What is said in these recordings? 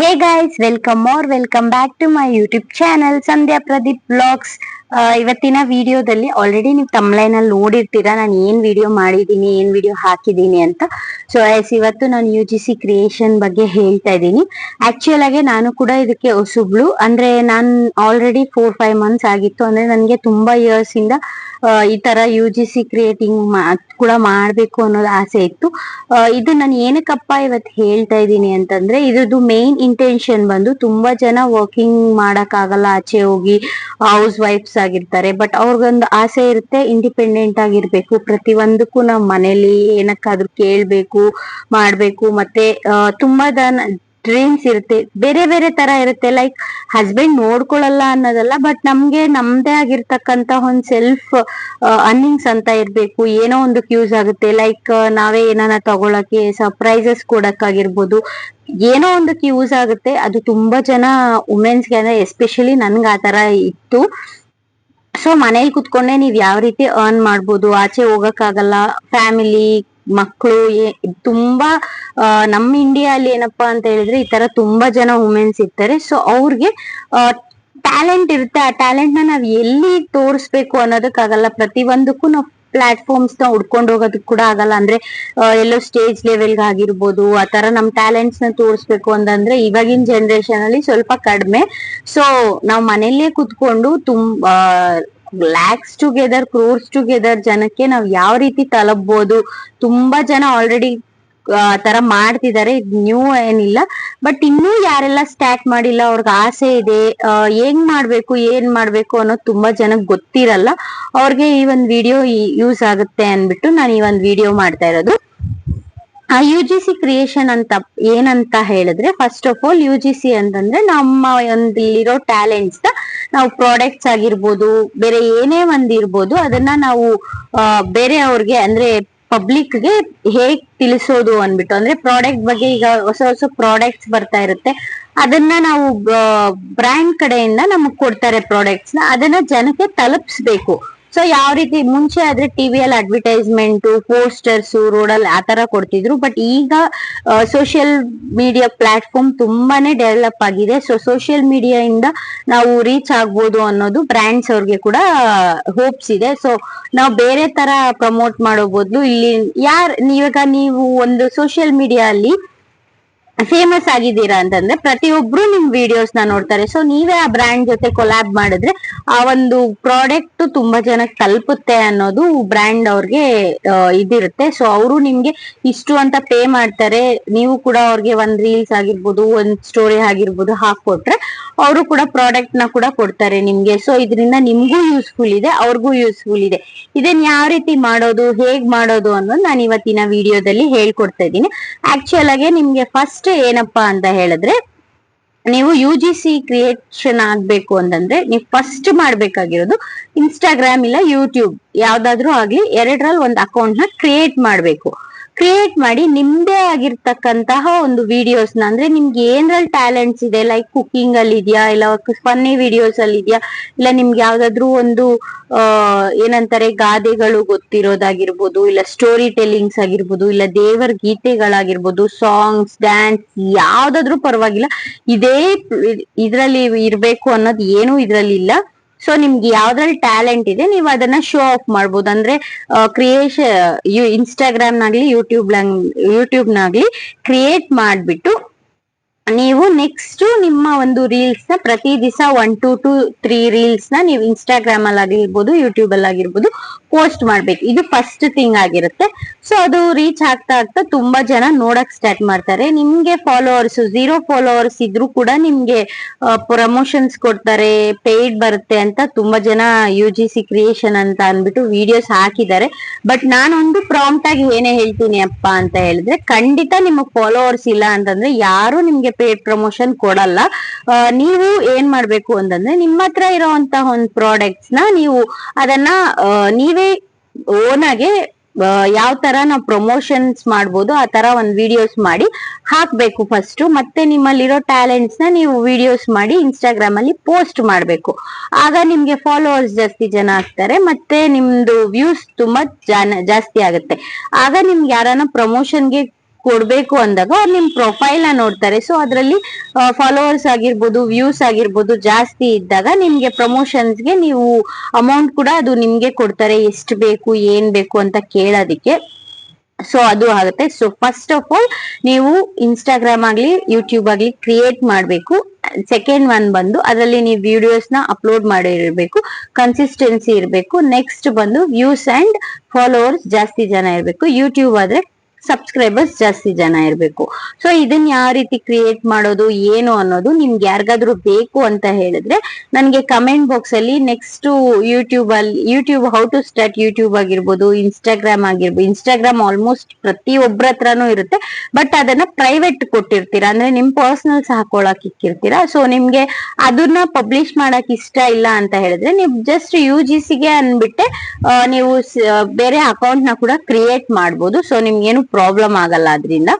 Hey guys, welcome back to my YouTube channel Sandhya Pradeep vlogs. ಇವತ್ತಿನ ವಿಡಿಯೋದಲ್ಲಿ already ನೀವು ತಮ್ಲೈನ್ ಅಲ್ಲಿ ನೋಡಿರ್ತೀರಾ ನಾನು ಏನ್ ವಿಡಿಯೋ ಮಾಡಿದೀನಿ, ಏನ್ ವಿಡಿಯೋ ಹಾಕಿದೀನಿ ಅಂತ. ಸೊ ಇವತ್ತು ನಾನು UGC ಕ್ರಿಯೇಷನ್ ಬಗ್ಗೆ ಹೇಳ್ತಾ ಇದ್ದೀನಿ. ಆಕ್ಚುಯಲ್ ಆಗಿ ನಾನು ಕೂಡ ಇದಕ್ಕೆ ಹೊಸಬ್ಳು, ಅಂದ್ರೆ ನಾನ್ ಆಲ್ರೆಡಿ 4-5 ಮಂತ್ಸ್ ಆಗಿತ್ತು. ಅಂದ್ರೆ ನನ್ಗೆ ತುಂಬಾ ಇಯರ್ಸ್ ಇಂದ ಈ ತರ UGC ಕ್ರಿಯೇಟಿಂಗ್ ಕೂಡ ಮಾಡ್ಬೇಕು ಅನ್ನೋದು ಆಸೆ ಇತ್ತು. ಇದು ನಾನು ಏನಕ್ಕಪ್ಪ ಇವತ್ತು ಹೇಳ್ತಾ ಇದ್ದೀನಿ ಅಂತಂದ್ರೆ, ಇದ್ರದ್ದು ಮೇನ್ ಇಂಟೆನ್ಷನ್ ಬಂದು ತುಂಬಾ ಜನ ವರ್ಕಿಂಗ್ ಮಾಡಕ್ ಆಗಲ್ಲ, ಆಚೆ ಹೋಗಿ ಹೌಸ್ ವೈಫ್ಸ್ ಆಗಿರ್ತಾರೆ. ಬಟ್ ಅವ್ರಿಗೊಂದು ಆಸೆ ಇರುತ್ತೆ ಇಂಡಿಪೆಂಡೆಂಟ್ ಆಗಿರ್ಬೇಕು, ಪ್ರತಿಯೊಂದಕ್ಕೂ ನಾವ್ ಮನೇಲಿ ಏನಕ್ಕಾದ್ರೂ ಕೇಳ್ಬೇಕು, ಮಾಡ್ಬೇಕು. ಮತ್ತೆ ತುಂಬಾ ಡ್ರೀಮ್ಸ್ ಇರುತ್ತೆ, ಬೇರೆ ಬೇರೆ ತರ ಇರುತ್ತೆ. ಲೈಕ್ ಹಸ್ಬೆಂಡ್ ನೋಡ್ಕೊಳಲ್ಲ ಅನ್ನೋದಲ್ಲ, ಬಟ್ ನಮ್ಗೆ ನಮ್ದೇ ಆಗಿರ್ತಕ್ಕಂತ ಒಂದ್ ಸೆಲ್ಫ್ ಅರ್ನಿಂಗ್ಸ್ ಅಂತ ಇರ್ಬೇಕು. ಏನೋ ಒಂದಕ್ಕೆ ಯೂಸ್ ಆಗುತ್ತೆ. ಲೈಕ್ ನಾವೇ ಏನಾನ ತಗೊಳಕ್ಕೆ, ಸರ್ಪ್ರೈಸಸ್ ಕೊಡಕ್ಕಾಗಿರ್ಬೋದು, ಏನೋ ಒಂದಕ್ಕೆ ಯೂಸ್ ಆಗುತ್ತೆ. ಅದು ತುಂಬಾ ಜನ ವುಮೆನ್ಸ್ಗೆ, ಅಂದ್ರೆ ಎಸ್ಪೆಷಲಿ ನನ್ಗೆ ಆತರ ಇತ್ತು. ಸೊ ಮನೇಲಿ ಕುತ್ಕೊಂಡೆ ನೀವ್ ಯಾವ ರೀತಿ ಅರ್ನ್ ಮಾಡ್ಬೋದು, ಆಚೆ ಹೋಗಕ್ಕಾಗಲ್ಲ, ಫ್ಯಾಮಿಲಿ ಮಕ್ಕಳು ತುಂಬಾ ನಮ್ಮ ಇಂಡಿಯಾ ಅಲ್ಲಿ ಏನಪ್ಪಾ ಅಂತ ಹೇಳಿದ್ರೆ ಈ ತರ ತುಂಬಾ ಜನ ವುಮೆನ್ಸ್ ಇರ್ತಾರೆ. ಸೊ ಅವ್ರಿಗೆ ಟ್ಯಾಲೆಂಟ್ ಇರುತ್ತೆ, ಆ ಟ್ಯಾಲೆಂಟ್ ನ ನಾವ್ ಎಲ್ಲಿ ತೋರಿಸ್ಬೇಕು ಅನ್ನೋದಕ್ಕಾಗಲ್ಲ. ಪ್ರತಿಯೊಂದಕ್ಕೂ ನಾವು ಪ್ಲಾಟ್ಫಾರ್ಮ್ಸ್ ನ ಹುಡ್ಕೊಂಡು ಹೋಗೋದಕ್ ಕೂಡ ಆಗಲ್ಲ. ಅಂದ್ರೆ ಎಲ್ಲೋ ಸ್ಟೇಜ್ ಲೆವೆಲ್ಗೆ ಆಗಿರ್ಬೋದು, ಆ ತರ ನಮ್ ಟ್ಯಾಲೆಂಟ್ಸ್ ನ ತೋರಿಸ್ಬೇಕು ಅಂತಂದ್ರೆ ಇವಾಗಿನ ಜನರೇಷನ್ ಅಲ್ಲಿ ಸ್ವಲ್ಪ ಕಡಿಮೆ. ಸೊ ನಾವ್ ಮನೆಯಲ್ಲೇ ಕುತ್ಕೊಂಡು ತುಂಬಾ ಲ್ಯಾಕ್ಸ್ ಟುಗೆದರ್, ಕ್ರೋರ್ಸ್ ಟುಗೆದರ್ ಜನಕ್ಕೆ ನಾವ್ ಯಾವ ರೀತಿ ತಲುಪಬಹುದು. ತುಂಬಾ ಜನ ಆಲ್ರೆಡಿ ತರ ಮಾಡ್ತಿದ್ದಾರೆ, ನ್ಯೂ ಏನಿಲ್ಲ. ಬಟ್ ಇನ್ನೂ ಯಾರೆಲ್ಲ ಸ್ಟಾರ್ಟ್ ಮಾಡಿಲ್ಲ, ಅವ್ರಿಗೆ ಆಸೆ ಇದೆ, ಹೆಂಗ್ ಮಾಡ್ಬೇಕು, ಏನ್ ಮಾಡ್ಬೇಕು ಅನ್ನೋದು ತುಂಬಾ ಜನಕ್ಕೆ ಗೊತ್ತಿರಲ್ಲ. ಅವ್ರಿಗೆ ಈ ಒಂದ್ ವಿಡಿಯೋ ಯೂಸ್ ಆಗುತ್ತೆ ಅನ್ಬಿಟ್ಟು ನಾನು ಈ ಒಂದ್ ವಿಡಿಯೋ ಮಾಡ್ತಾ ಇರೋದು. UGC ಕ್ರಿಯೇಷನ್ ಅಂತ ಏನಂತ ಹೇಳಿದ್ರೆ, ಫಸ್ಟ್ ಆಫ್ ಆಲ್ UGC ಅಂತಂದ್ರೆ ನಮ್ಮ ಒಂದಿರೋ ಟ್ಯಾಲೆಂಟ್ಸ್ ನಾವು ಪ್ರಾಡಕ್ಟ್ಸ್ ಆಗಿರ್ಬೋದು, ಬೇರೆ ಏನೇ ಒಂದ್ ಇರ್ಬೋದು, ಅದನ್ನ ನಾವು ಬೇರೆ ಅವ್ರಿಗೆ ಅಂದ್ರೆ ಪಬ್ಲಿಕ್ ಗೆ ಹೇಗ್ ತಿಳಿಸೋದು ಅನ್ಬಿಟ್ಟು. ಅಂದ್ರೆ ಪ್ರಾಡಕ್ಟ್ ಬಗ್ಗೆ ಈಗ ಹೊಸ ಹೊಸ ಪ್ರಾಡಕ್ಟ್ಸ್ ಬರ್ತಾ ಇರುತ್ತೆ, ಅದನ್ನ ನಾವು ಬ್ರ್ಯಾಂಡ್ ಕಡೆಯಿಂದ ನಮಗ್ ಕೊಡ್ತಾರೆ ಪ್ರಾಡಕ್ಟ್ಸ್ ನ, ಅದನ್ನ ಜನಕ್ಕೆ ತಲುಪಿಸ್ಬೇಕು. ಸೊ ಯಾವ ರೀತಿ ಮುಂಚೆ ಆದ್ರೆ ಟಿವಿಯಲ್ಲಿ ಅಡ್ವರ್ಟೈಸ್ಮೆಂಟ್, ಪೋಸ್ಟರ್ಸ್, ರೋಡಲ್ಲಿ ಆತರ ಕೊಡ್ತಿದ್ರು. ಬಟ್ ಈಗ ಸೋಷಿಯಲ್ ಮೀಡಿಯಾ ಪ್ಲಾಟ್ಫಾರ್ಮ್ ತುಂಬಾನೇ ಡೆವಲಪ್ ಆಗಿದೆ. ಸೊ ಸೋಷಿಯಲ್ ಮೀಡಿಯಾ ಇಂದ ನಾವು ರೀಚ್ ಆಗ್ಬೋದು ಅನ್ನೋದು ಬ್ರ್ಯಾಂಡ್ಸ್ ಅವ್ರಿಗೆ ಕೂಡ ಹೋಪ್ಸ್ ಇದೆ. ಸೊ ನಾವು ಬೇರೆ ತರ ಪ್ರಮೋಟ್ ಮಾಡೋ ಬದಲು ಇಲ್ಲಿ ಇವಾಗ ನೀವು ಒಂದು ಸೋಷಿಯಲ್ ಮೀಡಿಯಾ ಅಲ್ಲಿ ಫೇಮಸ್ ಆಗಿದ್ದೀರಾ ಅಂತಂದ್ರೆ ಪ್ರತಿಯೊಬ್ರು ನಿಮ್ ವಿಡಿಯೋಸ್ ನ ನೋಡ್ತಾರೆ. ಸೊ ನೀವೇ ಆ ಬ್ರ್ಯಾಂಡ್ ಜೊತೆ ಕೊಲಾಬ್ ಮಾಡಿದ್ರೆ ಆ ಒಂದು ಪ್ರಾಡಕ್ಟ್ ತುಂಬಾ ಜನಕ್ಕೆ ತಲುಪುತ್ತೆ ಅನ್ನೋದು ಬ್ರ್ಯಾಂಡ್ ಅವ್ರಿಗೆ ಇದಿರುತ್ತೆ. ಸೊ ಅವರು ನಿಮ್ಗೆ ಇಷ್ಟು ಅಂತ ಪೇ ಮಾಡ್ತಾರೆ, ನೀವು ಕೂಡ ಅವ್ರಿಗೆ ಒಂದ್ ರೀಲ್ಸ್ ಆಗಿರ್ಬೋದು, ಒಂದ್ ಸ್ಟೋರಿ ಆಗಿರ್ಬೋದು ಹಾಕೊಟ್ರೆ ಅವರು ಕೂಡ ಪ್ರಾಡಕ್ಟ್ ನ ಕೂಡ ಕೊಡ್ತಾರೆ ನಿಮ್ಗೆ. ಸೊ ಇದರಿಂದ ನಿಮ್ಗೂ ಯೂಸ್ಫುಲ್ ಇದೆ, ಅವ್ರಿಗೂ ಯೂಸ್ಫುಲ್ ಇದೆ. ಇದನ್ನ ಯಾವ ರೀತಿ ಮಾಡೋದು, ಹೇಗ್ ಮಾಡೋದು ಅನ್ನೋದು ನಾನು ಇವತ್ತಿನ ವಿಡಿಯೋದಲ್ಲಿ ಹೇಳ್ಕೊಡ್ತಾ ಇದ್ದೀನಿ. ಆಕ್ಚುಯಲ್ ಆಗಿ ನಿಮ್ಗೆ ಫಸ್ಟ್ ಏನಪ್ಪಾ ಅಂತ ಹೇಳಿದ್ರೆ, ನೀವು UGC ಕ್ರಿಯೇಷನ್ ಆಗ್ಬೇಕು ಅಂತಂದ್ರೆ ನೀವು ಫಸ್ಟ್ ಮಾಡ್ಬೇಕಾಗಿರೋದು ಇನ್ಸ್ಟಾಗ್ರಾಮ್ ಇಲ್ಲ ಯೂಟ್ಯೂಬ್ ಯಾವ್ದಾದ್ರು ಆಗ್ಲಿ, ಎರಡರಲ್ಲಿ ಒಂದು ಅಕೌಂಟ್ ನ ಕ್ರಿಯೇಟ್ ಮಾಡ್ಬೇಕು. ಕ್ರಿಯೇಟ್ ಮಾಡಿ ನಿಮ್ದೇ ಆಗಿರ್ತಕ್ಕಂತಹ ಒಂದು ವಿಡಿಯೋಸ್ ನ, ಅಂದ್ರೆ ನಿಮ್ಗೆ ಏನ್ರಲ್ಲಿ ಟ್ಯಾಲೆಂಟ್ಸ್ ಇದೆ, ಲೈಕ್ ಕುಕಿಂಗ್ ಅಲ್ಲಿ ಇದೆಯಾ, ಇಲ್ಲ ಫನ್ನಿ ವಿಡಿಯೋಸ್ ಅಲ್ಲಿ ಇದೆಯಾ, ಇಲ್ಲ ನಿಮ್ಗೆ ಯಾವ್ದಾದ್ರು ಒಂದು ಏನಂತಾರೆ ಗಾದೆಗಳು ಗೊತ್ತಿರೋದಾಗಿರ್ಬೋದು, ಇಲ್ಲ ಸ್ಟೋರಿ ಟೆಲ್ಲಿಂಗ್ಸ್ ಆಗಿರ್ಬೋದು, ಇಲ್ಲ ದೇವರ ಗೀತೆಗಳಾಗಿರ್ಬೋದು, ಸಾಂಗ್ಸ್, ಡ್ಯಾನ್ಸ್, ಯಾವ್ದಾದ್ರು ಪರವಾಗಿಲ್ಲ, ಇದ್ರಲ್ಲಿ ಇರ್ಬೇಕು ಅನ್ನೋದು ಏನು ಇದ್ರಲ್ಲಿ ಇಲ್ಲ. ಸೊ ನಿಮ್ಗೆ ಯಾವ್ದ್ರಲ್ಲಿ ಟ್ಯಾಲೆಂಟ್ ಇದೆ ನೀವು ಅದನ್ನ ಶೋ ಆಫ್ ಮಾಡ್ಬೋದು. ಅಂದ್ರೆ ಇನ್ಸ್ಟಾಗ್ರಾಮ್ ನಾಗ್ಲಿ ಯೂಟ್ಯೂಬ್ ನಾಗ್ಲಿ ಕ್ರಿಯೇಟ್ ಮಾಡ್ಬಿಟ್ಟು ನೀವು ನೆಕ್ಸ್ಟ್ ನಿಮ್ಮ ಒಂದು ರೀಲ್ಸ್ ನ ಪ್ರತಿ ದಿವಸ 1 to 3 ರೀಲ್ಸ್ ನ ನೀವು ಇನ್ಸ್ಟಾಗ್ರಾಮ್ ಅಲ್ಲಿ ಆಗಿರ್ಬೋದು, ಯೂಟ್ಯೂಬ್ ಅಲ್ಲಿ ಆಗಿರ್ಬೋದು ಪೋಸ್ಟ್ ಮಾಡ್ಬೇಕು. ಇದು ಫಸ್ಟ್ ಥಿಂಗ್ ಆಗಿರುತ್ತೆ. ಸೊ ಅದು ರೀಚ್ ಆಗ್ತಾ ಆಗ್ತಾ ತುಂಬಾ ಜನ ನೋಡಕ್ ಸ್ಟಾರ್ಟ್ ಮಾಡ್ತಾರೆ. ನಿಮ್ಗೆ ಫಾಲೋವರ್ಸ್ 0 ಫಾಲೋವರ್ಸ್ ಇದ್ರು ಕೂಡ ನಿಮ್ಗೆ ಪ್ರಮೋಷನ್ಸ್ ಕೊಡ್ತಾರೆ, ಪೇಯ್ಡ್ ಬರುತ್ತೆ ಅಂತ ತುಂಬಾ ಜನ UGC ಕ್ರಿಯೇಷನ್ ಅಂತ ಅನ್ಬಿಟ್ಟು ವಿಡಿಯೋಸ್ ಹಾಕಿದ್ದಾರೆ. ಬಟ್ ನಾನೊಂದು ಪ್ರಾಂಪ್ಟ್ ಆಗಿ ಏನೇ ಹೇಳ್ತೀನಿ ಅಪ್ಪ ಅಂತ ಹೇಳಿದ್ರೆ, ಖಂಡಿತ ನಿಮಗ್ ಫಾಲೋವರ್ಸ್ ಇಲ್ಲ ಅಂತಂದ್ರೆ ಯಾರು ನಿಮ್ಗೆ ಪೇಡ್ ಪ್ರಮೋಷನ್ ಕೊಡಲ್ಲ. ನೀವು ಏನ್ ಮಾಡ್ಬೇಕು ಅಂತಂದ್ರೆ, ನಿಮ್ಮ ಹತ್ರ ಇರೋಂತ ಒಂದು ಪ್ರಾಡಕ್ಟ್ಸ್ ನ ನೀವು ಅದನ್ನ ನೀವೇ ಓನ್ ಆಗಿ ಯಾವ ತರ ನಾವು ಪ್ರಮೋಷನ್ಸ್ ಮಾಡ್ಬೋದು ಆ ತರ ಒಂದ್ ವಿಡಿಯೋಸ್ ಮಾಡಿ ಹಾಕ್ಬೇಕು ಫಸ್ಟ್. ಮತ್ತೆ ನಿಮ್ಮಲ್ಲಿರೋ ಟ್ಯಾಲೆಂಟ್ಸ್ ನ ನೀವು ವಿಡಿಯೋಸ್ ಮಾಡಿ ಇನ್ಸ್ಟಾಗ್ರಾಮ್ ಅಲ್ಲಿ ಪೋಸ್ಟ್ ಮಾಡ್ಬೇಕು. ಆಗ ನಿಮ್ಗೆ ಫಾಲೋವರ್ಸ್ ಜಾಸ್ತಿ ಜನ ಆಗ್ತಾರೆ, ಮತ್ತೆ ನಿಮ್ದು ವ್ಯೂಸ್ ತುಂಬಾ ಜಾಸ್ತಿ ಆಗುತ್ತೆ. ಆಗ ನಿಮ್ಗೆ ಯಾರನ್ನ ಪ್ರಮೋಷನ್ಗೆ ಕೊಡ್ಬೇಕು ಅಂದಾಗ ಅವ್ರು ನಿಮ್ ಪ್ರೊಫೈಲ್ ನ ನೋಡ್ತಾರೆ. ಸೊ ಅದ್ರಲ್ಲಿ ಫಾಲೋವರ್ಸ್ ಆಗಿರ್ಬೋದು, ವ್ಯೂಸ್ ಆಗಿರ್ಬೋದು ಜಾಸ್ತಿ ಇದ್ದಾಗ ನಿಮ್ಗೆ ಪ್ರಮೋಷನ್ಸ್ ಗೆ ನೀವು ಅಮೌಂಟ್ ಕೂಡ ಅದು ನಿಮ್ಗೆ ಕೊಡ್ತಾರೆ, ಎಷ್ಟು ಬೇಕು ಏನ್ ಬೇಕು ಅಂತ ಕೇಳೋದಿಕ್ಕೆ. ಸೊ ಅದು ಆಗುತ್ತೆ. ಸೊ ಫಸ್ಟ್ ಆಫ್ ಆಲ್ ನೀವು ಇನ್ಸ್ಟಾಗ್ರಾಮ್ ಆಗ್ಲಿ ಯೂಟ್ಯೂಬ್ ಆಗ್ಲಿ ಕ್ರಿಯೇಟ್ ಮಾಡ್ಬೇಕು. ಸೆಕೆಂಡ್ ಒನ್ ಬಂದು ಅದರಲ್ಲಿ ನೀವು ವಿಡಿಯೋಸ್ ನ ಅಪ್ಲೋಡ್ ಮಾಡಿರ್ಬೇಕು, ಕನ್ಸಿಸ್ಟೆನ್ಸಿ ಇರಬೇಕು. ನೆಕ್ಸ್ಟ್ ಬಂದು ವ್ಯೂಸ್ ಅಂಡ್ ಫಾಲೋವರ್ಸ್ ಜಾಸ್ತಿ ಜನ ಇರಬೇಕು. ಯೂಟ್ಯೂಬ್ ಆದ್ರೆ ಸಬ್ಸ್ಕ್ರೈಬರ್ಸ್ ಜಾಸ್ತಿ ಜನ ಇರಬೇಕು. ಸೊ ಇದನ್ನ ಯಾವ ರೀತಿ ಕ್ರಿಯೇಟ್ ಮಾಡೋದು ಏನು ಅನ್ನೋದು ನಿಮ್ಗೆ ಯಾರಿಗಾದ್ರೂ ಬೇಕು ಅಂತ ಹೇಳಿದ್ರೆ ನನ್ಗೆ ಕಮೆಂಟ್ ಬಾಕ್ಸ್ ಅಲ್ಲಿ next YouTube how to start YouTube ಆಗಿರ್ಬೋದು, ಇನ್ಸ್ಟಾಗ್ರಾಮ್ ಆಗಿರ್ಬೋದು. ಇನ್ಸ್ಟಾಗ್ರಾಮ್ ಆಲ್ಮೋಸ್ಟ್ ಪ್ರತಿಯೊಬ್ಬರ ಹತ್ರನೂ ಇರುತ್ತೆ, ಬಟ್ ಅದನ್ನ ಪ್ರೈವೇಟ್ ಕೊಟ್ಟಿರ್ತೀರಾ, ಅಂದ್ರೆ ನಿಮ್ ಪರ್ಸನಲ್ಸ್ ಹಾಕೊಳಕ್ ಇಕ್ಕಿರ್ತೀರಾ. ಸೊ ನಿಮ್ಗೆ ಅದನ್ನ ಪಬ್ಲಿಷ್ ಮಾಡಕ್ ಇಷ್ಟ ಇಲ್ಲ ಅಂತ ಹೇಳಿದ್ರೆ ನೀವು ಜಸ್ಟ್ UGCಗೆ ಅನ್ಬಿಟ್ಟೆ ನೀವು ಬೇರೆ ಅಕೌಂಟ್ ನ ಕೂಡ ಕ್ರಿಯೇಟ್ ಮಾಡ್ಬೋದು. ಸೊ ನಿಮ್ಗೇನು ಪ್ರಾಬ್ಲಮ್ ಆಗಲ್ಲ ಅದರಿಂದ.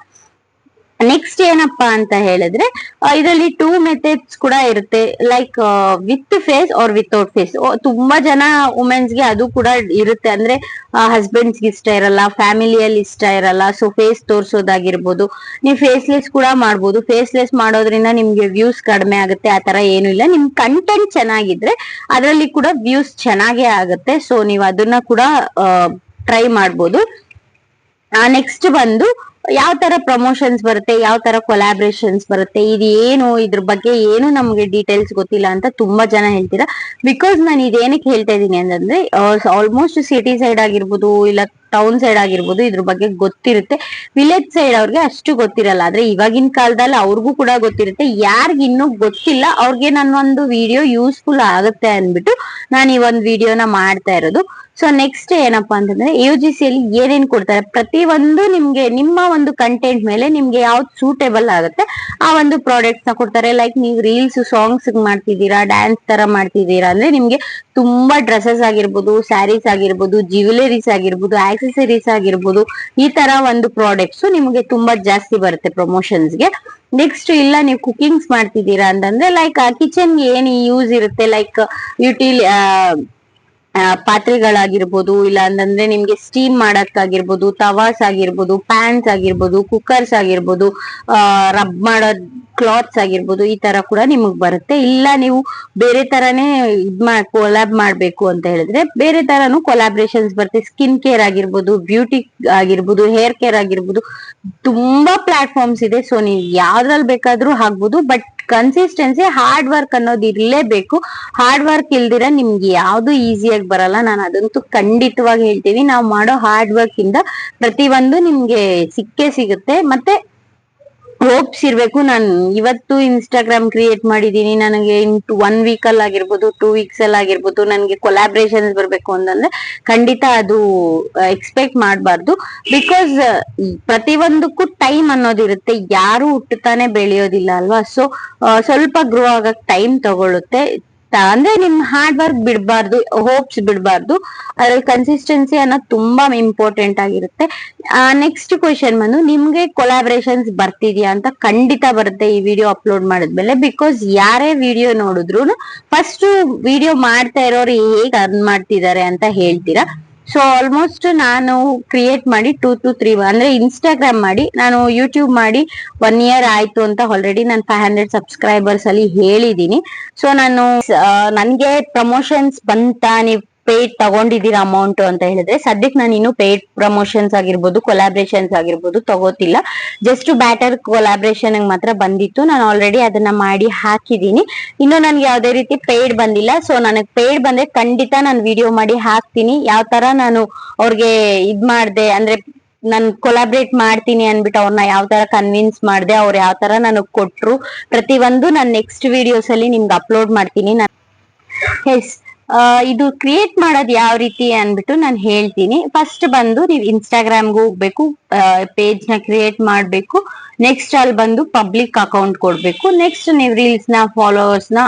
ನೆಕ್ಸ್ಟ್ ಏನಪ್ಪಾ ಅಂತ ಹೇಳಿದ್ರೆ ಇದರಲ್ಲಿ 2 ಮೆಥಡ್ಸ್ ಕೂಡ ಇರುತ್ತೆ, like with face or without face. ತುಂಬಾ ಜನ ವುಮೆನ್ಸ್ ಗೆ ಅದು ಕೂಡ ಇರುತ್ತೆ, ಅಂದ್ರೆ ಹಸ್ಬೆಂಡ್ಸ್ ಗೆ ಇಷ್ಟ ಇರಲ್ಲ, ಫ್ಯಾಮಿಲಿಯಲ್ಲಿ ಇಷ್ಟ ಇರಲ್ಲ. ಸೊ ಫೇಸ್ ತೋರ್ಸೋದಾಗಿರ್ಬೋದು, ನೀವು ಫೇಸ್ಲೆಸ್ ಕೂಡ ಮಾಡ್ಬೋದು. ಫೇಸ್ಲೆಸ್ ಮಾಡೋದ್ರಿಂದ ನಿಮ್ಗೆ ವ್ಯೂಸ್ ಕಡಿಮೆ ಆಗುತ್ತೆ, ಆತರ ಏನು ಇಲ್ಲ. ನಿಮ್ ಕಂಟೆಂಟ್ ಚೆನ್ನಾಗಿದ್ರೆ ಅದರಲ್ಲಿ ಕೂಡ ವ್ಯೂಸ್ ಚೆನ್ನಾಗೇ ಆಗುತ್ತೆ. ಸೊ ನೀವು ಅದನ್ನ ಕೂಡ ಟ್ರೈ ಮಾಡ್ಬೋದು. ನೆಕ್ಸ್ಟ್ ಬಂದು ಯಾವ ತರ ಪ್ರಮೋಷನ್ಸ್ ಬರುತ್ತೆ, ಯಾವ ತರ ಕೊಲಾಬ್ರೇಷನ್ಸ್ ಬರುತ್ತೆ, ಇದು ಏನು, ಇದ್ರ ಬಗ್ಗೆ ಏನು ನಮ್ಗೆ ಡೀಟೇಲ್ಸ್ ಗೊತ್ತಿಲ್ಲ ಅಂತ ತುಂಬಾ ಜನ ಹೇಳ್ತೀರಾ. ಬಿಕಾಸ್ ನಾನು ಇದೇನಕ್ಕೆ ಹೇಳ್ತಾ ಇದೀನಿ ಅಂತಂದ್ರೆ ಆಲ್ಮೋಸ್ಟ್ ಸಿಟಿ ಸೈಡ್ ಆಗಿರ್ಬೋದು ಇಲ್ಲ ಟೌನ್ ಸೈಡ್ ಆಗಿರ್ಬೋದು ಇದ್ರ ಬಗ್ಗೆ ಗೊತ್ತಿರುತ್ತೆ. ವಿಲೇಜ್ ಸೈಡ್ ಅವ್ರಿಗೆ ಅಷ್ಟು ಗೊತ್ತಿರಲ್ಲ. ಆದ್ರೆ ಇವಾಗಿನ ಕಾಲದಲ್ಲಿ ಅವ್ರಿಗೂ ಕೂಡ ಗೊತ್ತಿರುತ್ತೆ. ಯಾರಿಗ ಇನ್ನೂ ಗೊತ್ತಿಲ್ಲ ಅವ್ರಿಗೆ ನನ್ನೊಂದು ವಿಡಿಯೋ ಯೂಸ್ಫುಲ್ ಆಗುತ್ತೆ ಅನ್ಬಿಟ್ಟು ನಾನು ಈ ಒಂದು ವಿಡಿಯೋನ ಮಾಡ್ತಾ ಇರೋದು. ಸೊ ನೆಕ್ಸ್ಟ್ ಏನಪ್ಪಾ ಅಂತಂದ್ರೆ UGC ಅಲ್ಲಿ ಏನೇನ್ ಕೊಡ್ತಾರೆ, ಪ್ರತಿ ಒಂದು ನಿಮ್ಗೆ ನಿಮ್ಮ ಒಂದು ಕಂಟೆಂಟ್ ಮೇಲೆ ನಿಮ್ಗೆ ಯಾವ್ದು ಸೂಟೇಬಲ್ ಆಗುತ್ತೆ ಆ ಒಂದು ಪ್ರಾಡಕ್ಟ್ಸ್ ನ ಕೊಡ್ತಾರೆ. ಲೈಕ್ ನೀವು ರೀಲ್ಸ್ ಸಾಂಗ್ಸ್ ಮಾಡ್ತಿದ್ದೀರಾ, ಡ್ಯಾನ್ಸ್ ತರ ಮಾಡ್ತಿದ್ದೀರಾ ಅಂದ್ರೆ ನಿಮ್ಗೆ ತುಂಬಾ ಡ್ರೆಸ್ಸಸ್ ಆಗಿರ್ಬೋದು, ಸ್ಯಾರೀಸ್ ಆಗಿರ್ಬೋದು, ಜ್ಯುವೆಲರೀಸ್ ಆಗಿರ್ಬೋದು, ಆಕ್ಸೆಸರೀಸ್ ಆಗಿರ್ಬೋದು, ಈ ತರ ಒಂದು ಪ್ರಾಡಕ್ಟ್ಸ್ ನಿಮ್ಗೆ ತುಂಬಾ ಜಾಸ್ತಿ ಬರುತ್ತೆ ಪ್ರಮೋಷನ್ಸ್ಗೆ. ನೆಕ್ಸ್ಟ್ ಇಲ್ಲ ನೀವು ಕುಕಿಂಗ್ಸ್ ಮಾಡ್ತಿದ್ದೀರಾ ಅಂತಂದ್ರೆ ಲೈಕ್ ಕಿಚನ್ ಏನ್ ಯೂಸ್ ಇರುತ್ತೆ, ಲೈಕ್ ಪಾತ್ರೆಗಳಾಗಿರ್ಬೋದು, ಇಲ್ಲ ಅಂತಂದ್ರೆ ನಿಮ್ಗೆ ಸ್ಟೀಮ್ ಮಾಡಕ್ಕಾಗಿರ್ಬೋದು, ತವಾಸ್ ಆಗಿರ್ಬೋದು, ಪ್ಯಾನ್ಸ್ ಆಗಿರ್ಬೋದು, ಕುಕ್ಕರ್ಸ್ ಆಗಿರ್ಬೋದು, ರಬ್ ಮಾಡೋದ್ ಕ್ಲಾತ್ಸ್ ಆಗಿರ್ಬೋದು, ಈ ತರ ಕೂಡ ನಿಮಗ್ ಬರುತ್ತೆ. ಇಲ್ಲ ನೀವು ಬೇರೆ ತರಾನೇ ಕೊಲಾಬ್ ಮಾಡ್ಬೇಕು ಅಂತ ಹೇಳಿದ್ರೆ ಬೇರೆ ತರಾನು ಕೊಲಾಬ್ರೇಷನ್ಸ್ ಬರುತ್ತೆ. ಸ್ಕಿನ್ ಕೇರ್ ಆಗಿರ್ಬೋದು, ಬ್ಯೂಟಿ ಆಗಿರ್ಬೋದು, ಹೇರ್ ಕೇರ್ ಆಗಿರ್ಬೋದು, ತುಂಬಾ ಪ್ಲಾಟ್ಫಾರ್ಮ್ಸ್ ಇದೆ. ಸೊ ನೀವು ಯಾವ್ದ್ರಲ್ಲಿ ಬೇಕಾದ್ರೂ ಹಾಕ್ಬೋದು. ಬಟ್ ಕನ್ಸಿಸ್ಟೆನ್ಸಿ, ಹಾರ್ಡ್ ವರ್ಕ್ ಅನ್ನೋದು ಇರ್ಲೇಬೇಕು. ಹಾರ್ಡ್ ವರ್ಕ್ ಇಲ್ದಿರ ನಿಮ್ಗೆ ಯಾವ್ದು ಈಸಿಯಾಗಿ ಬರಲ್ಲ. ನಾನು ಅದಂತೂ ಖಂಡಿತವಾಗಿ ಹೇಳ್ತೀವಿ. ನಾವು ಮಾಡೋ ಹಾರ್ಡ್ ವರ್ಕ್ ಇಂದ ಪ್ರತಿಯೊಂದು ನಿಮ್ಗೆ ಸಿಕ್ಕೇ ಸಿಗುತ್ತೆ. ಮತ್ತೆ ಹೋಪ್ಸ್ ಇರ್ಬೇಕು. ನಾನು ಇವತ್ತು ಇನ್ಸ್ಟಾಗ್ರಾಮ್ ಕ್ರಿಯೇಟ್ ಮಾಡಿದೀನಿ, ನನಗೆ 1 ವೀಕ್ ಅಲ್ಲಿ ಆಗಿರ್ಬೋದು, 2 ವೀಕ್ಸ್ ಅಲ್ಲಿ ಆಗಿರ್ಬೋದು ನನಗೆ ಕೊಲಾಬ್ರೇಷನ್ಸ್ ಬರ್ಬೇಕು ಅಂತಂದ್ರೆ ಖಂಡಿತ ಅದು ಎಕ್ಸ್ಪೆಕ್ಟ್ ಮಾಡಬಾರ್ದು. ಬಿಕಾಸ್ ಪ್ರತಿಯೊಂದಕ್ಕೂ ಟೈಮ್ ಅನ್ನೋದಿರುತ್ತೆ. ಯಾರು ಹುಟ್ಟುತ್ತಾನೆ ಬೆಳೆಯೋದಿಲ್ಲ ಅಲ್ವಾ. ಸೊ ಸ್ವಲ್ಪ ಗ್ರೋ ಆಗಕ್ ಟೈಮ್ ತಗೊಳುತ್ತೆ. ಅಂದ್ರೆ ನಿಮ್ ಹಾರ್ಡ್ ವರ್ಕ್ ಬಿಡಬಾರ್ದು, ಹೋಪ್ಸ್ ಬಿಡಬಾರ್ದು. ಅದ್ರಲ್ಲಿ ಕನ್ಸಿಸ್ಟೆನ್ಸಿ ಅನ್ನೋದು ತುಂಬಾ ಇಂಪಾರ್ಟೆಂಟ್ ಆಗಿರುತ್ತೆ. ನೆಕ್ಸ್ಟ್ ಕ್ವೆಶನ್ ಬಂದು ನಿಮ್ಗೆ ಕೊಲಾಬ್ರೇಷನ್ಸ್ ಬರ್ತಿದ್ಯಾ ಅಂತ. ಖಂಡಿತ ಬರುತ್ತೆ ಈ ವಿಡಿಯೋ ಅಪ್ಲೋಡ್ ಮಾಡಿದ್ಮೇಲೆ. ಬಿಕಾಸ್ ಯಾರೇ ವಿಡಿಯೋ ನೋಡಿದ್ರು ಫಸ್ಟ್ ವಿಡಿಯೋ ಮಾಡ್ತಾ ಇರೋರು ಹೇಗ್ ಅರ್ನ್ ಮಾಡ್ತಿದ್ದಾರೆ ಅಂತ ಹೇಳ್ತೀರಾ. ಸೊ ಆಲ್ಮೋಸ್ಟ್ ನಾನು ಕ್ರಿಯೇಟ್ ಮಾಡಿ 2 to 3 ಅಂದ್ರೆ ಇನ್ಸ್ಟಾಗ್ರಾಮ್ ಮಾಡಿ, ನಾನು ಯೂಟ್ಯೂಬ್ ಮಾಡಿ 1 year ಆಯ್ತು ಅಂತ ಆಲ್ರೆಡಿ ನಾನು 500 ಸಬ್ಸ್ಕ್ರೈಬರ್ಸ್ ಅಲ್ಲಿ ಹೇಳಿದೀನಿ. ಸೊ ನಾನು ನನ್ಗೆ ಪ್ರಮೋಷನ್ಸ್ ಬಂತ, ನೀವು ಪೇಡ್ ತಗೊಂಡಿದ್ದೀರಾ ಅಮೌಂಟ್ ಅಂತ ಹೇಳಿದ್ರೆ ಸದ್ಯಕ್ಕೆ ನಾನು ಇನ್ನು ಪೇಡ್ ಪ್ರಮೋಷನ್ಸ್ ಆಗಿರ್ಬೋದು, ಕೊಲಾಬ್ರೇಷನ್ಸ್ ಆಗಿರ್ಬೋದು ತಗೋತಿಲ್ಲ. ಜಸ್ಟ್ ಬ್ಯಾಟರ್ ಕೊಲಾಬ್ರೇಷನ್ ಮಾತ್ರ ಬಂದಿತ್ತು. ನಾನು ಆಲ್ರೆಡಿ ಅದನ್ನ ಮಾಡಿ ಹಾಕಿದೀನಿ. ಇನ್ನು ನನ್ಗೆ ಯಾವ್ದೇ ರೀತಿ ಪೇಡ್ ಬಂದಿಲ್ಲ. ಸೊ ನನಗೆ ಪೇಡ್ ಬಂದ್ರೆ ಖಂಡಿತ ನಾನು ವಿಡಿಯೋ ಮಾಡಿ ಹಾಕ್ತೀನಿ. ಯಾವ ತರ ನಾನು ಅವ್ರಿಗೆ ಇದ್ ಮಾಡ್ದೆ ಅಂದ್ರೆ ನಾನು ಕೊಲಾಬ್ರೇಟ್ ಮಾಡ್ತೀನಿ ಅನ್ಬಿಟ್ಟು ಅವ್ರನ್ನ ಯಾವ ತರ ಕನ್ವಿನ್ಸ್ ಮಾಡ್ದೆ, ಅವ್ರು ಯಾವ ತರ ನನಗ್ ಕೊಟ್ರು, ಪ್ರತಿಯೊಂದು ನಾನು ನೆಕ್ಸ್ಟ್ ವಿಡಿಯೋಸ್ ಅಲ್ಲಿ ನಿಮ್ಗೆ ಅಪ್ಲೋಡ್ ಮಾಡ್ತೀನಿ. ಎಸ್, ಇದು ಕ್ರಿಯೇಟ್ ಮಾಡೋದು ಯಾವ ರೀತಿ ಅನ್ಬಿಟ್ಟು ನಾನು ಹೇಳ್ತೀನಿ. ಫಸ್ಟ್ ಬಂದು ನೀವು ಇನ್ಸ್ಟಾಗ್ರಾಮ್ಗೆ ಹೋಗ್ಬೇಕು, ಪೇಜ್ ನ ಕ್ರಿಯೇಟ್ ಮಾಡ್ಬೇಕು. ನೆಕ್ಸ್ಟ್ ಅಲ್ಲಿ ಬಂದು ಪಬ್ಲಿಕ್ ಅಕೌಂಟ್ ಕೊಡ್ಬೇಕು. ನೆಕ್ಸ್ಟ್ ನೀವು ರೀಲ್ಸ್ ನ ಫಾಲೋವರ್ಸ್ ನ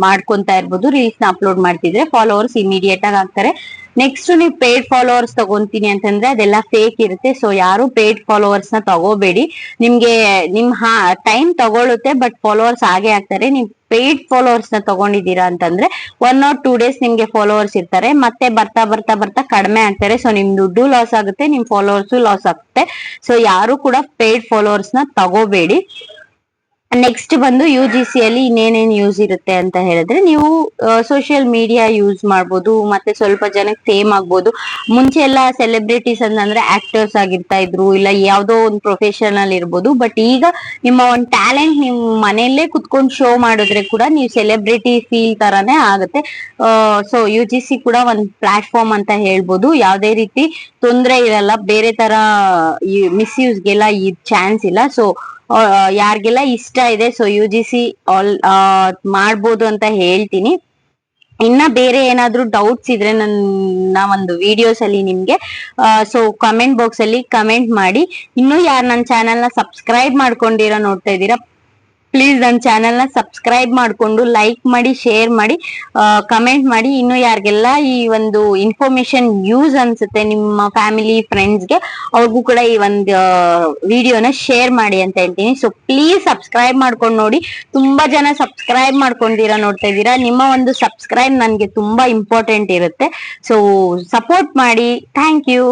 ಮಾಡ್ಕೊಂತಾ ಇರ್ಬೋದು. ರೀಲ್ಸ್ ನ ಅಪ್ಲೋಡ್ ಮಾಡ್ತಿದ್ರೆ ಫಾಲೋವರ್ಸ್ ಇಮಿಡಿಯೇಟ್ ಆಗಿ ಆಗ್ತಾರೆ. ನೆಕ್ಸ್ಟ್ ನೀವು ಪೇಡ್ ಫಾಲೋವರ್ಸ್ ತಗೊಂತೀನಿ ಅಂತಂದ್ರೆ ಅದೆಲ್ಲ ಫೇಕ್ ಇರುತ್ತೆ. ಸೊ ಯಾರು ಪೇಡ್ ಫಾಲೋವರ್ಸ್ ನ ತಗೋಬೇಡಿ. ನಿಮ್ಗೆ ನಿಮ್ ಟೈಮ್ ತಗೊಳುತ್ತೆ, ಬಟ್ ಫಾಲೋವರ್ಸ್ ಆಗೇ ಆಗ್ತಾರೆ. ನೀವು ಪೇಯ್ಡ್ ಫಾಲೋವರ್ಸ್ ನ ತಗೊಂಡಿದ್ದೀರಾ ಅಂತಂದ್ರೆ 1 or 2 days ನಿಮ್ಗೆ ಫಾಲೋವರ್ಸ್ ಇರ್ತಾರೆ, ಮತ್ತೆ ಬರ್ತಾ ಬರ್ತಾ ಬರ್ತಾ ಕಡಿಮೆ ಆಗ್ತಾರೆ. ಸೊ ನಿಮ್ ದುಡ್ಡು ಲಾಸ್ ಆಗುತ್ತೆ, ನಿಮ್ ಫಾಲೋವರ್ಸ್ ಲಾಸ್ ಆಗುತ್ತೆ. ಸೊ ಯಾರು ಕೂಡ ಪೇಯ್ಡ್ ಫಾಲೋವರ್ಸ್ ನ ತಗೋಬೇಡಿ. ನೆಕ್ಸ್ಟ್ ಬಂದು UGC ಅಲ್ಲಿ ಇನ್ನೇನೇನ್ ಯೂಸ್ ಇರುತ್ತೆ ಅಂತ ಹೇಳಿದ್ರೆ, ನೀವು ಸೋಷಿಯಲ್ ಮೀಡಿಯಾ ಯೂಸ್ ಮಾಡ್ಬೋದು, ಮತ್ತೆ ಸ್ವಲ್ಪ ಜನಕ್ಕೆ ಫೇಮ್ ಆಗ್ಬೋದು. ಮುಂಚೆ ಎಲ್ಲ ಸೆಲೆಬ್ರಿಟೀಸ್ ಅಂತಂದ್ರೆ ಆಕ್ಟರ್ಸ್ ಆಗಿರ್ತಾ ಇದ್ರು, ಇಲ್ಲ ಯಾವ್ದೋ ಒಂದು ಪ್ರೊಫೆಷನಲ್ ಇರ್ಬೋದು. ಬಟ್ ಈಗ ನಿಮ್ಮ ಒಂದು ಟ್ಯಾಲೆಂಟ್ ನಿಮ್ ಮನೆಯಲ್ಲೇ ಕುತ್ಕೊಂಡು ಶೋ ಮಾಡಿದ್ರೆ ಕೂಡ ನೀವು ಸೆಲೆಬ್ರಿಟಿ ಫೀಲ್ ತರಾನೇ ಆಗುತ್ತೆ. ಸೊ UGC ಕೂಡ ಒಂದು ಪ್ಲಾಟ್ಫಾರ್ಮ್ ಅಂತ ಹೇಳ್ಬೋದು. ಯಾವ್ದೇ ರೀತಿ ತೊಂದರೆ ಇರಲ್ಲ, ಬೇರೆ ತರ ಮಿಸ್ಯೂಸ್ಗೆಲ್ಲ ಈ ಚಾನ್ಸ್ ಇಲ್ಲ. ಸೊ ಯಾರಿಗೆಲ್ಲ ಇಷ್ಟ ಇದೆ ಸೊ UGC ಮಾಡ್ಬೋದು ಅಂತ ಹೇಳ್ತೀನಿ. ಇನ್ನ ಬೇರೆ ಏನಾದ್ರೂ ಡೌಟ್ಸ್ ಇದ್ರೆ ನನ್ನ ಒಂದು ವಿಡಿಯೋಸ್ ಅಲ್ಲಿ ನಿಮ್ಗೆ ಸೊ ಕಮೆಂಟ್ ಬಾಕ್ಸ್ ಅಲ್ಲಿ ಕಮೆಂಟ್ ಮಾಡಿ. ಇನ್ನು ಯಾರು ನನ್ನ ಚಾನೆಲ್ ನ ಸಬ್ಸ್ಕ್ರೈಬ್ ಮಾಡ್ಕೊಂಡಿರೋ ನೋಡ್ತಾ ಇದ್ದೀರಾ, ಪ್ಲೀಸ್ ನನ್ನ ಚಾನೆಲ್ ನ ಸಬ್ಸ್ಕ್ರೈಬ್ ಮಾಡ್ಕೊಂಡು ಲೈಕ್ ಮಾಡಿ, ಶೇರ್ ಮಾಡಿ, ಕಮೆಂಟ್ ಮಾಡಿ. ಇನ್ನು ಯಾರಿಗೆಲ್ಲ ಈ ಒಂದು ಇನ್ಫಾರ್ಮೇಶನ್ ಯೂಸ್ ಅನ್ಸುತ್ತೆ ನಿಮ್ಮ ಫ್ಯಾಮಿಲಿ ಫ್ರೆಂಡ್ಸ್ಗೆ, ಅವ್ರಿಗೂ ಕೂಡ ಈ ಒಂದು ವಿಡಿಯೋನ ಶೇರ್ ಮಾಡಿ ಅಂತ ಹೇಳ್ತೀನಿ. ಸೊ ಪ್ಲೀಸ್ ಸಬ್ಸ್ಕ್ರೈಬ್ ಮಾಡ್ಕೊಂಡು ನೋಡಿ. ತುಂಬಾ ಜನ ಸಬ್ಸ್ಕ್ರೈಬ್ ಮಾಡ್ಕೊಂಡಿರಾ ನೋಡ್ತಾ ಇದ್ದೀರಾ. ನಿಮ್ಮ ಒಂದು ಸಬ್ಸ್ಕ್ರೈಬ್ ನನ್ಗೆ ತುಂಬಾ ಇಂಪಾರ್ಟೆಂಟ್ ಇರುತ್ತೆ. ಸೊ ಸಪೋರ್ಟ್ ಮಾಡಿ. Thank you.